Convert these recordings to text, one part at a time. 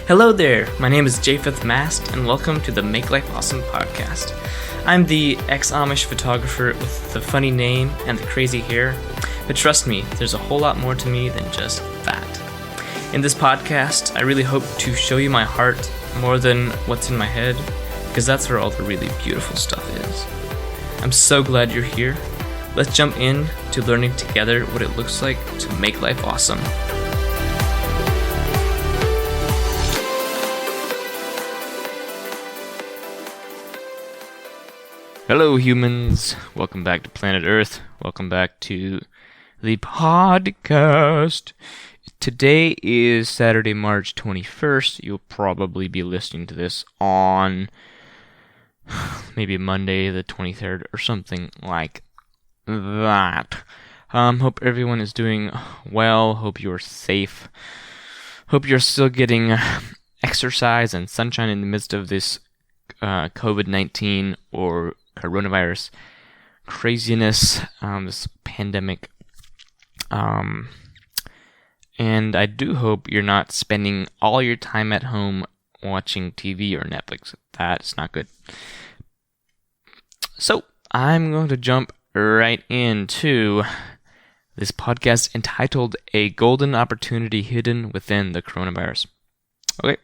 Hello there, my name is Japheth Mast, and welcome to the Make Life Awesome podcast. I'm the Ex-Amish photographer with the funny name and the crazy hair, but trust me, there's a whole lot more to me than just that. In this podcast, I really hope to show you my heart more than what's in my head, because that's where all the really beautiful stuff is. I'm so glad you're here. Let's jump in to learning together what it looks like to make life awesome. Hello humans, welcome back to planet Earth, welcome back to the podcast. Today is Saturday, March 21st, you'll probably be listening to this on maybe Monday the 23rd or something like that. Hope everyone is doing well, hope you're safe, hope you're still getting exercise and sunshine in the midst of this COVID-19 or coronavirus craziness, this pandemic, and I do hope you're not spending all your time at home watching TV or Netflix. That's not good. So I'm going to jump right into this podcast entitled "A Golden Opportunity Hidden Within the Coronavirus." Okay,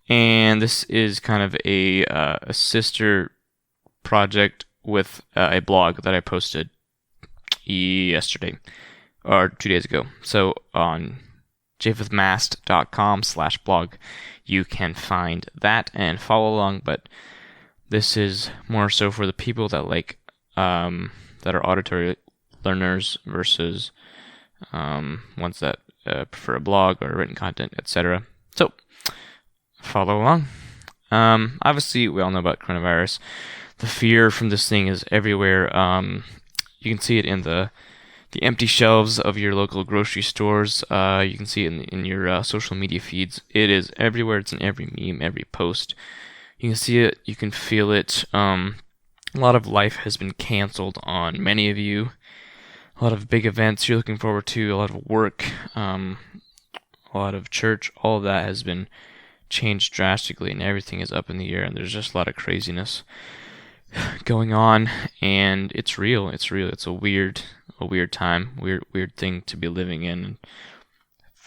and this is kind of a sister project with a blog that I posted yesterday or 2 days ago. So on japhethmast.com/blog you can find that and follow along, but this is more so for the people that like that are auditory learners versus ones that prefer a blog or written content, etc. So follow along. Obviously we all know about coronavirus. The fear from this thing is everywhere. You can see it in the empty shelves of your local grocery stores. You can see it in your social media feeds. It is everywhere. It's in every meme, every post. You can see it. You can feel it. A lot of life has been canceled on many of you. A lot of big events you're looking forward to. A lot of work. A lot of church. All of that has been changed drastically, and everything is up in the air. And there's just a lot of craziness going on, and it's real. It's a weird time, weird thing to be living in.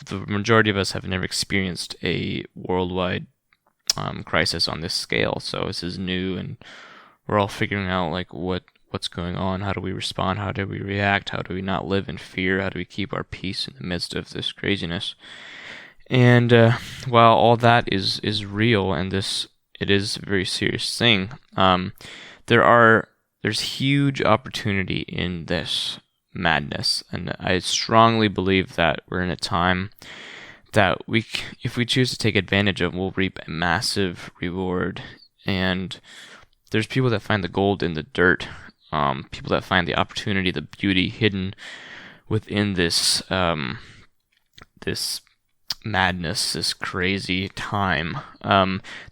The majority of us have never experienced a worldwide crisis on this scale, so this is new, and we're all figuring out like what's going on. How do we respond? How do we react? How do we not live in fear? How do we keep our peace in the midst of this craziness? And while all that is real, and it is a very serious thing, there's huge opportunity in this madness, and I strongly believe that we're in a time that if we choose to take advantage of, we'll reap a massive reward. And there's people that find the gold in the dirt, people that find the opportunity, the beauty hidden within this this madness, this crazy time.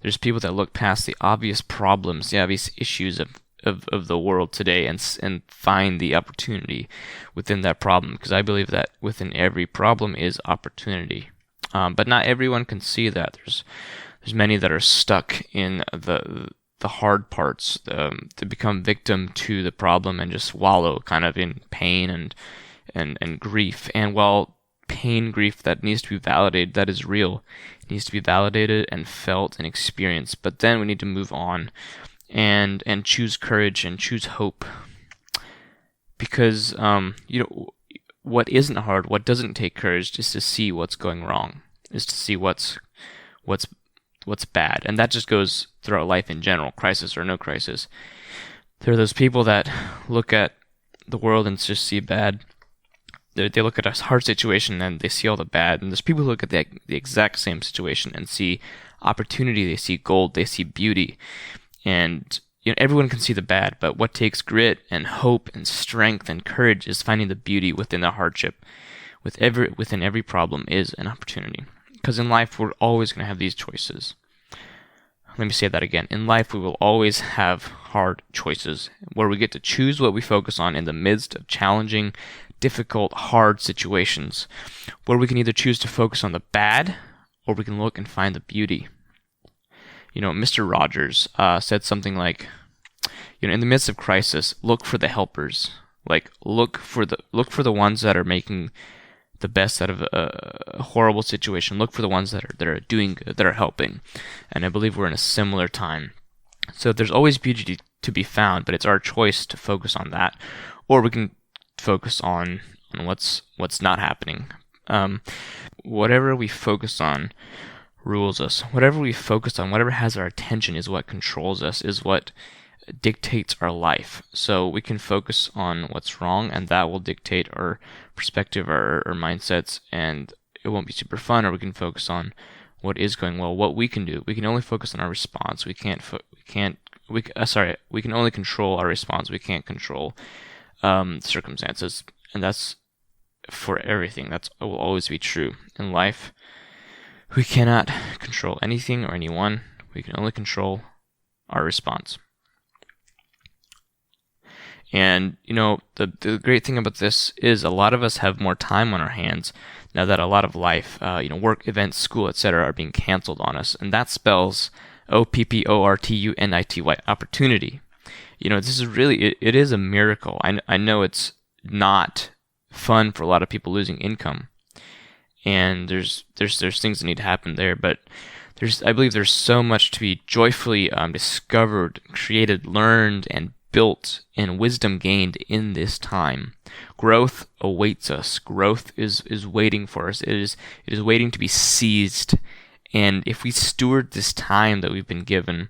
There's people that look past the obvious problems, the obvious issues of the world today, and find the opportunity within that problem, because I believe that within every problem is opportunity. But not everyone can see that. There's many that are stuck in the hard parts, to become victim to the problem and just wallow kind of in pain and grief. And while pain, grief, that needs to be validated, that is real. It needs to be validated and felt and experienced. But then we need to move on and choose courage and choose hope. Because what isn't hard, what doesn't take courage, is to see what's going wrong, is to see what's bad. And that just goes throughout life in general, crisis or no crisis. There are those people that look at the world and just see bad. They look at a hard situation and they see all the bad, and there's people who look at the exact same situation and see opportunity, they see gold, they see beauty. And everyone can see the bad, but what takes grit and hope and strength and courage is finding the beauty within the hardship. Within every problem is an opportunity. Because in life, we're always going to have these choices. Let me say that again. In life, we will always have hard choices where we get to choose what we focus on in the midst of challenging, difficult, hard situations, where we can either choose to focus on the bad or we can look and find the beauty. Mr. Rogers said something like, in the midst of crisis, look for the helpers. Like look for the ones that are making the best out of a horrible situation. Look for the ones that are doing good, that are helping. And I believe we're in a similar time. So there's always beauty to be found, but it's our choice to focus on that, or we can focus on what's not happening. Whatever we focus on rules us. Whatever we focus on, whatever has our attention, is what controls us, is what dictates our life. So we can focus on what's wrong, and that will dictate our perspective, our mindsets, and it won't be super fun. Or we can focus on what is going well, what we can do. We can only focus on our response. We can only control our response. We can't control circumstances, and that's for everything. That will always be true in life. We cannot control anything or anyone. We can only control our response. And, the great thing about this is a lot of us have more time on our hands now that a lot of life, work, events, school, etc. are being canceled on us. And that spells opportunity, opportunity. This is really, it is a miracle. I know it's not fun for a lot of people losing income. And there's things that need to happen there, but I believe there's so much to be joyfully discovered, created, learned, and built, and wisdom gained in this time. Growth awaits us. Growth is waiting for us. It is waiting to be seized. And if we steward this time that we've been given,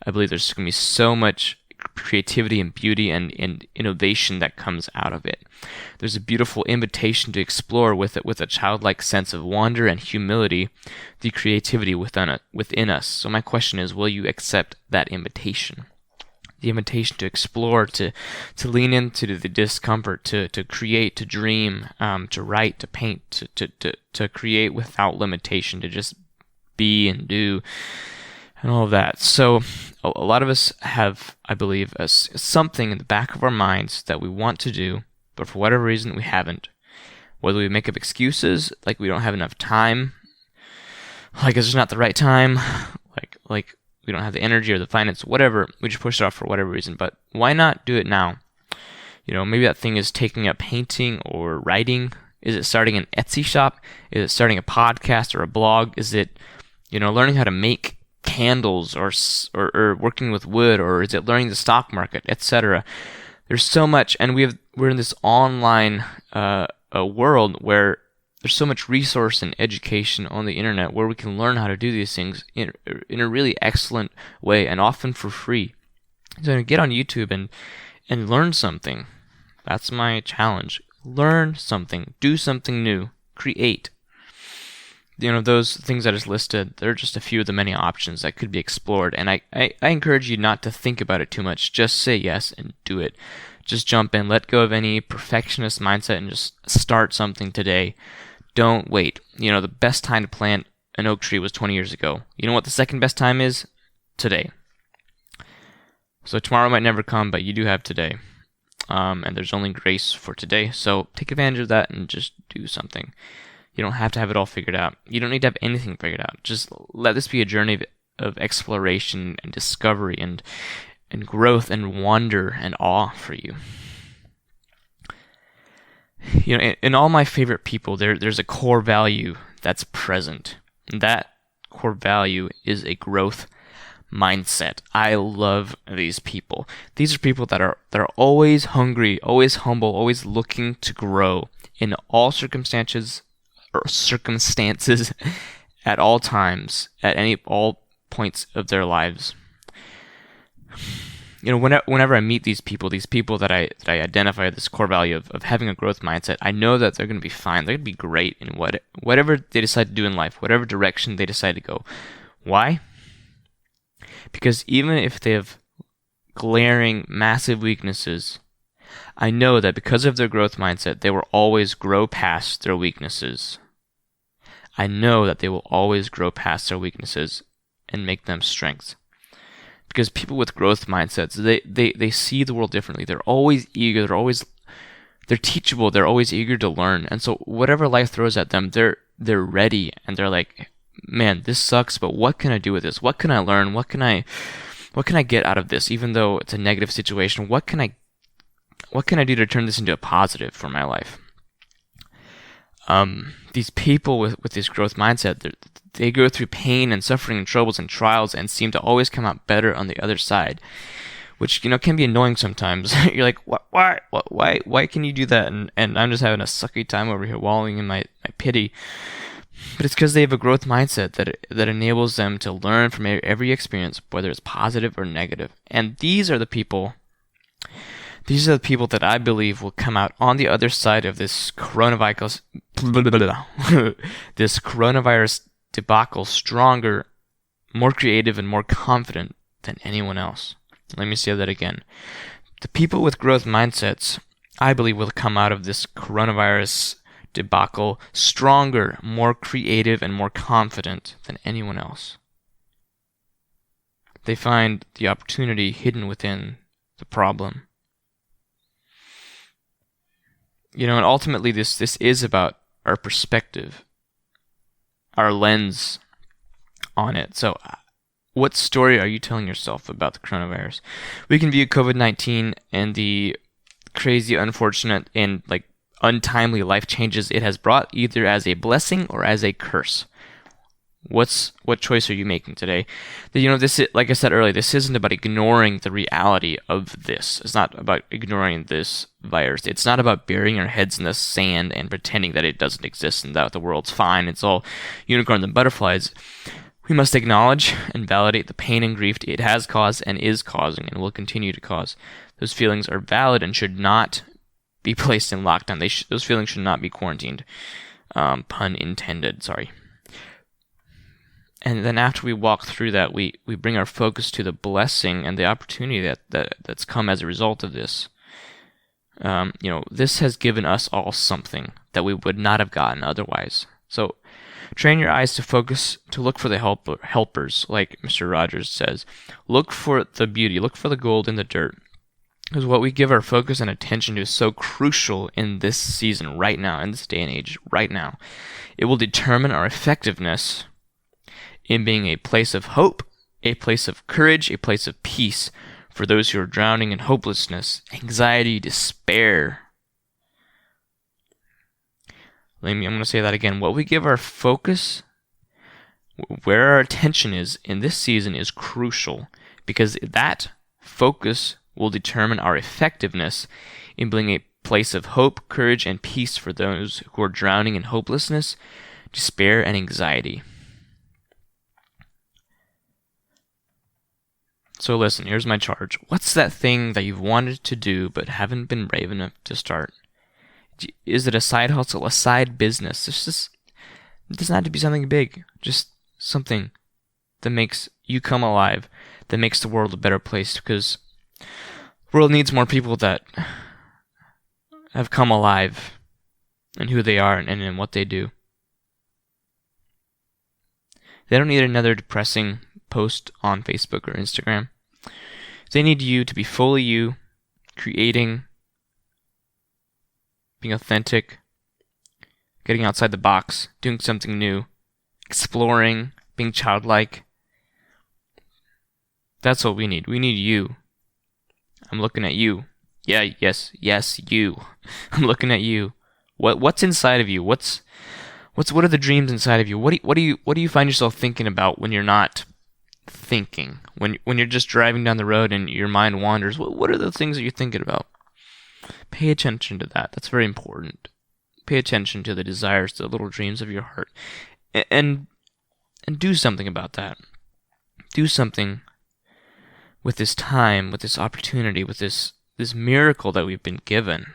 I believe there's going to be so much creativity and beauty and innovation that comes out of it. There's a beautiful invitation to explore with a childlike sense of wonder and humility, the creativity within us. So my question is, will you accept that invitation? The invitation to explore, to lean into the discomfort, to create, to dream, to write, to paint, to create without limitation, to just be and do, and all of that. So a lot of us have, I believe, something in the back of our minds that we want to do, but for whatever reason we haven't. Whether we make up excuses, like we don't have enough time, like it's just not the right time, like we don't have the energy or the finance, whatever, we just push it off for whatever reason. But why not do it now? Maybe that thing is taking up painting or writing. Is it starting an Etsy shop? Is it starting a podcast or a blog? Is it, learning how to make candles or working with wood? Or is it learning the stock market, etc.? There's so much, and we're in this online world where there's so much resource and education on the internet where we can learn how to do these things in a really excellent way, and often for free. So get on YouTube and learn something. That's my challenge. Learn something. Do something new. Create. Those things I just listed, they're just a few of the many options that could be explored. And I encourage you not to think about it too much. Just say yes and do it. Just jump in. Let go of any perfectionist mindset and just start something today. Don't wait. The best time to plant an oak tree was 20 years ago. You know what the second best time is? Today. So tomorrow might never come, but you do have today. And there's only grace for today. So take advantage of that and just do something. You don't have to have it all figured out. You don't need to have anything figured out. Just let this be a journey of exploration and discovery and growth and wonder and awe for you. In all my favorite people, there's a core value that's present. And that core value is a growth mindset. I love these people. These are people that are always hungry, always humble, always looking to grow in all circumstances at all times, at all points of their lives. Whenever I meet these people that I identify this core value of having a growth mindset, I know that they're going to be fine. They're going to be great in whatever they decide to do in life, whatever direction they decide to go. Why? Because even if they have glaring, massive weaknesses, I know that because of their growth mindset, they will always grow past their weaknesses. I know that they will always grow past their weaknesses and make them strengths. Because people with growth mindsets, they see the world differently. They're always eager. They're teachable. They're always eager to learn. And so whatever life throws at them, they're ready. And they're like, man, this sucks, but what can I do with this? What can I learn? What can I get out of this? Even though it's a negative situation, what can I do to turn this into a positive for my life? These people with this growth mindset, they go through pain and suffering and troubles and trials and seem to always come out better on the other side, which, can be annoying sometimes. You're like, why can you do that? And I'm just having a sucky time over here wallowing in my pity. But it's because they have a growth mindset that enables them to learn from every experience, whether it's positive or negative. And these are the people that I believe will come out on the other side of this coronavirus debacle stronger, more creative, and more confident than anyone else. Let me say that again. The people with growth mindsets, I believe, will come out of this coronavirus debacle stronger, more creative, and more confident than anyone else. They find the opportunity hidden within the problem. And ultimately this is about our perspective, our lens on it. So what story are you telling yourself about the coronavirus? We can view COVID-19 and the crazy, unfortunate, and untimely life changes it has brought either as a blessing or as a curse. What choice are you making today? This is, like I said earlier, this isn't about ignoring the reality of this. It's not about ignoring this virus. It's not about burying our heads in the sand and pretending that it doesn't exist and that the world's fine. It's all unicorns and butterflies. We must acknowledge and validate the pain and grief it has caused and is causing and will continue to cause. Those feelings are valid and should not be placed in lockdown. Those feelings should not be quarantined. Pun intended, sorry. And then after we walk through that, we bring our focus to the blessing and the opportunity that's come as a result of this. This has given us all something that we would not have gotten otherwise. So train your eyes to focus, to look for the helpers, like Mr. Rogers says. Look for the beauty, look for the gold in the dirt. Because what we give our focus and attention to is so crucial in this season right now, in this day and age right now. It will determine our effectiveness in being a place of hope, a place of courage, a place of peace for those who are drowning in hopelessness, anxiety, despair. I'm going to say that again. What we give our focus, where our attention is in this season, is crucial, because that focus will determine our effectiveness in being a place of hope, courage, and peace for those who are drowning in hopelessness, despair, and anxiety. So listen, here's my charge. What's that thing that you've wanted to do but haven't been brave enough to start? Is it a side hustle, a side business? It doesn't have to be something big. Just something that makes you come alive, that makes the world a better place, because the world needs more people that have come alive in who they are and in what they do. They don't need another depressing post on Facebook or Instagram. They need you to be fully you, creating, being authentic, getting outside the box, doing something new, exploring, being childlike. That's what we need. We need you. I'm looking at you. Yeah, yes, you. I'm looking at you. What's inside of you? What are the dreams inside of you? What do you find yourself thinking about when you're not thinking? When you're just driving down the road and your mind wanders, what are the things that you're thinking about? Pay attention to that. That's very important. Pay attention to the desires, to the little dreams of your heart, and do something about that. Do something with this time, with this opportunity, with this miracle that we've been given.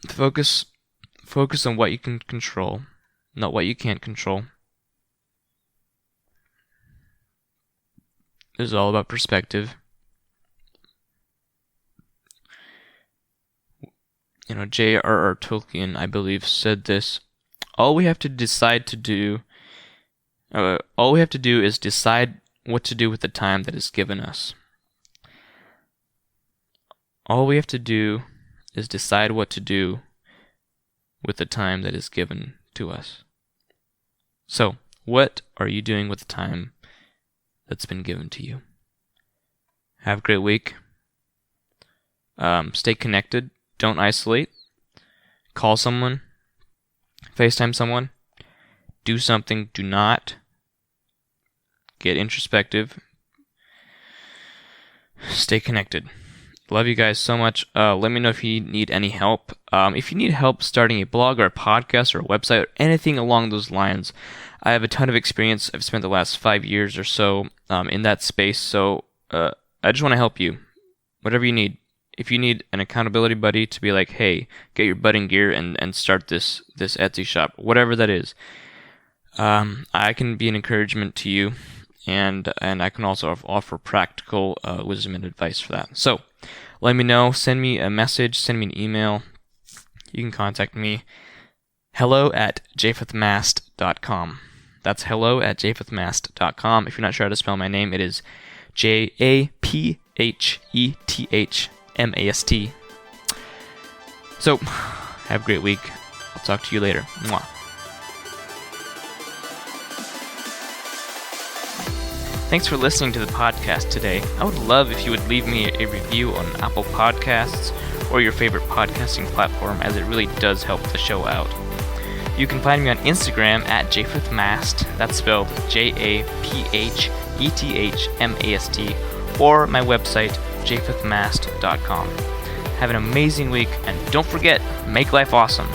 Focus on what you can control, not what you can't control. This is all about perspective. J.R.R. Tolkien, I believe, said this. All we have to do is decide what to do with the time that is given us. All we have to do is decide what to do with the time that is given to us. So, what are you doing with the time that's been given to you? Have a great week. Stay connected. Don't isolate. Call someone. FaceTime someone. Do something. Do not get introspective. Stay connected. Love you guys so much. Let me know if you need any help. If you need help starting a blog or a podcast or a website or anything along those lines, I have a ton of experience. I've spent the last 5 years or so in that space. So I just want to help you. Whatever you need. If you need an accountability buddy to be like, hey, get your butt in gear and start this Etsy shop, whatever that is, I can be an encouragement to you, and I can also offer practical wisdom and advice for that. So let me know. Send me a message. Send me an email. You can contact me. hello@japhethmast.com. That's hello@japhethmast.com. If you're not sure how to spell my name, it is JAPHETHMAST. So, have a great week. I'll talk to you later. Mwah. Thanks for listening to the podcast today. I would love if you would leave me a review on Apple Podcasts or your favorite podcasting platform, as it really does help the show out. You can find me on Instagram at JaphethMast, that's spelled JAPHETHMAST, or my website, japhethmast.com. Have an amazing week, and don't forget, make life awesome.